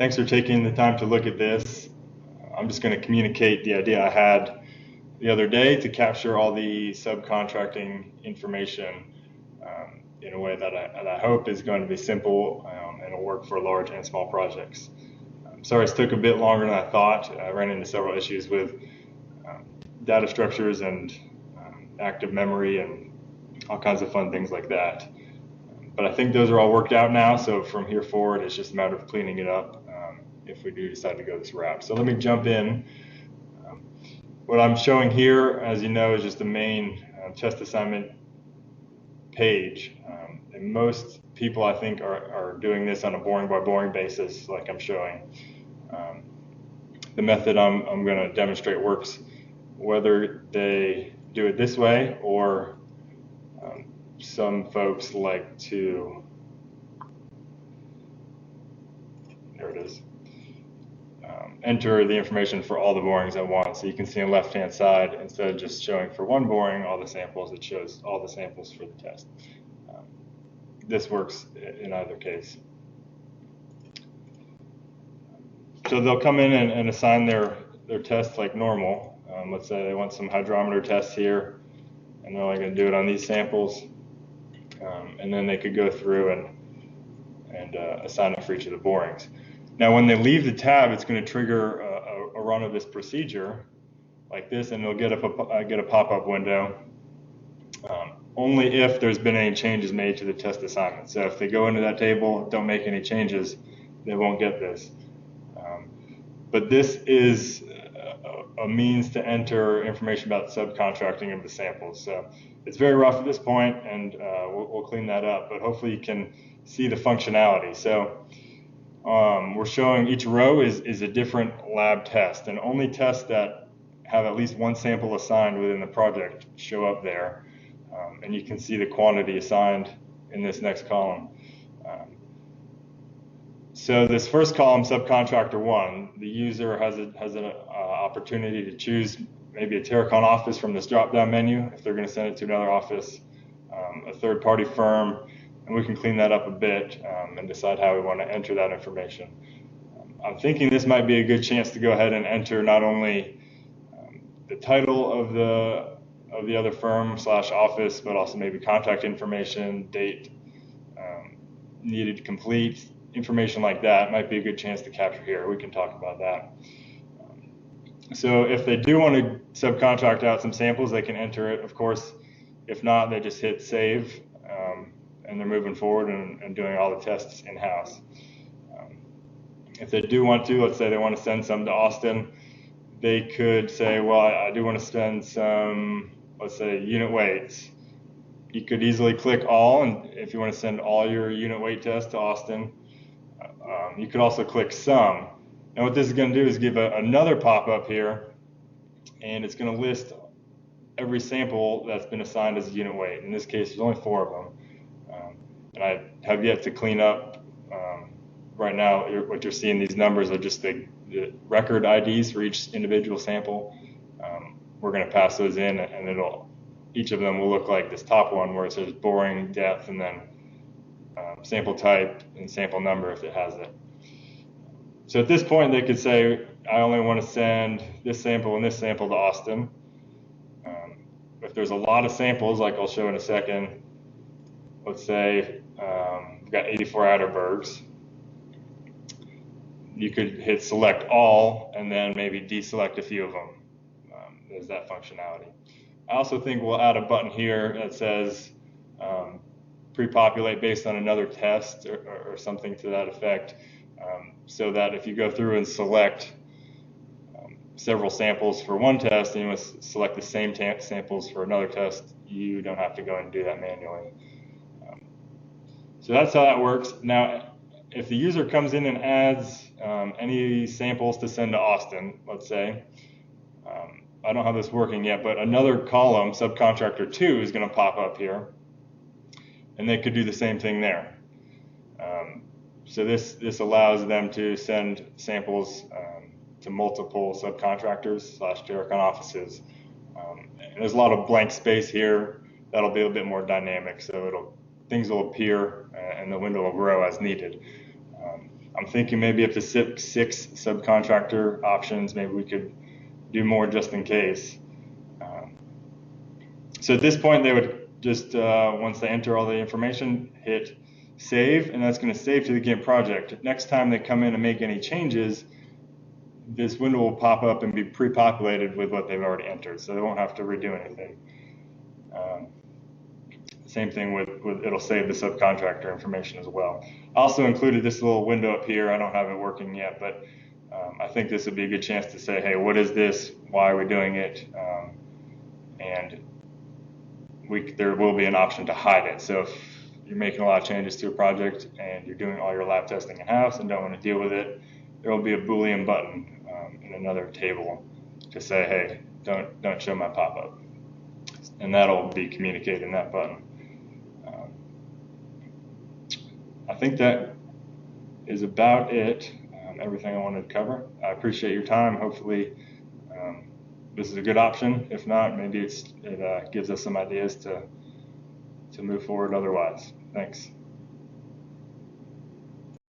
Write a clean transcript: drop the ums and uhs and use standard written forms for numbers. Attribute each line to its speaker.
Speaker 1: Thanks for taking the time to look at this. I'm just going to communicate the idea I had the other day to capture all the subcontracting information in a way that I hope is going to be simple and will work for large and small projects. Sorry it took a bit longer than I thought. I ran into several issues with data structures and active memory and all kinds of fun things like that. But I think those are all worked out now, so from here forward it's just a matter of cleaning it up if we do decide to go this route. So let me jump in. What I'm showing here, as you know, is just the main test assignment page. And most people, I think, are doing this on a boring by boring basis, like I'm showing. The method I'm going to demonstrate works whether they do it this way or some folks like to, there it is, enter the information for all the borings at once. So you can see on the left-hand side, instead of just showing for one boring all the samples, it shows all the samples for the test. This works in either case. So they'll come in and assign their tests like normal. Let's say they want some hydrometer tests here, and they're only going to do it on these samples. And then they could go through and assign it for each of the borings. Now, when they leave the tab, it's going to trigger a run of this procedure like this, and they'll get a pop-up window only if there's been any changes made to the test assignment. So if they go into that table, don't make any changes, they won't get this. But this is a means to enter information about subcontracting of the samples. So it's very rough at this point, and we'll clean that up, but hopefully you can see the functionality. So we're showing each row is a different lab test, and only tests that have at least one sample assigned within the project show up there. And you can see the quantity assigned in this next column. So this first column, subcontractor 1, the user has an opportunity to choose maybe a Terracon office from this drop-down menu if they're going to send it to another office, a third-party firm, and we can clean that up a bit and decide how we want to enter that information. I'm thinking this might be a good chance to go ahead and enter not only the title of the other firm / office, but also maybe contact information, date needed to complete, information like that might be a good chance to capture here. We can talk about that. So if they do want to subcontract out some samples, they can enter it, of course. If not, they just hit save, and they're moving forward and doing all the tests in-house. If they do want to, let's say they want to send some to Austin, they could say, well, I do want to send some, let's say, unit weights. You could easily click all, and if you want to send all your unit weight tests to Austin, you could also click some. And what this is going to do is give another pop-up here, and it's going to list every sample that's been assigned as a unit weight. In this case, there's only 4 of them. And I have yet to clean up. Right now, what you're seeing, these numbers are just the record IDs for each individual sample. We're going to pass those in, and each of them will look like this top one where it says boring, depth, and then sample type and sample number if it has it. So at this point, they could say, I only want to send this sample and this sample to Austin. If there's a lot of samples, like I'll show in a second, let's say we've got 84 Atterbergs, you could hit select all and then maybe deselect a few of them. There's that functionality. I also think we'll add a button here that says pre-populate based on another test or something to that effect, so that if you go through and select several samples for one test and you must select the same samples for another test, you don't have to go and do that manually. So that's how that works. Now, if the user comes in and adds any samples to send to Austin, let's say, I don't have this working yet, but another column, subcontractor 2, is going to pop up here, and they could do the same thing there. So this allows them to send samples to multiple subcontractors / Terracon offices. And there's a lot of blank space here. That'll be a bit more dynamic, so things will appear and the window will grow as needed. I'm thinking maybe if the six subcontractor options, maybe we could do more just in case. So at this point, they would just, once they enter all the information, hit save, and that's going to save to the GINT project. Next time they come in and make any changes, this window will pop up and be pre-populated with what they've already entered, so they won't have to redo anything. Same thing with it'll save the subcontractor information as well. I also included this little window up here. I don't have it working yet, but I think this would be a good chance to say, hey, what is this? Why are we doing it? And there will be an option to hide it. So if you're making a lot of changes to a project and you're doing all your lab testing in-house and don't want to deal with it, there will be a Boolean button in another table to say, hey, don't show my pop-up. And that'll be communicated in that button. I think that is about it, everything I wanted to cover. I appreciate your time. Hopefully this is a good option. If not, maybe it gives us some ideas to move forward otherwise. Thanks.